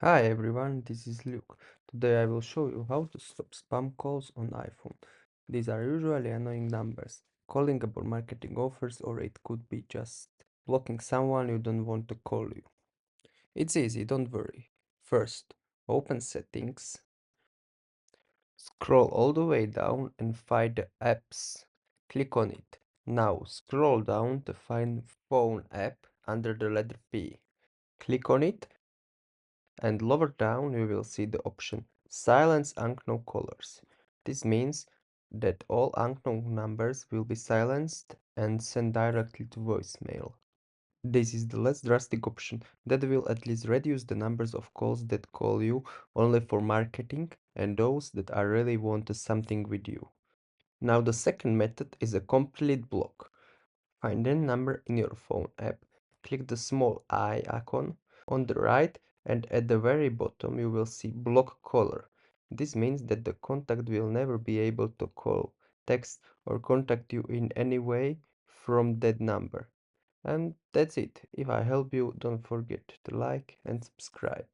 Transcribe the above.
Hi everyone, this is Luke. Today I will show you how to stop spam calls on iPhone. These are usually annoying numbers, calling about marketing offers, or it could be just blocking someone you don't want to call you. It's easy, don't worry. First, open settings, scroll all the way down and find the apps. Click on it. Now scroll down to find phone app under the letter P. Click on it and lower down you will see the option Silence unknown callers. This means that all unknown numbers will be silenced and sent directly to voicemail. This is the less drastic option that will at least reduce the numbers of calls that call you only for marketing and those that are really want something with you. Now the second method is a complete block. Find a number in your phone app, click the small eye icon on the right, and at the very bottom you will see block caller. This means that the contact will never be able to call, text, or contact you in any way from that number. And that's it. If I help you, don't forget to like and subscribe.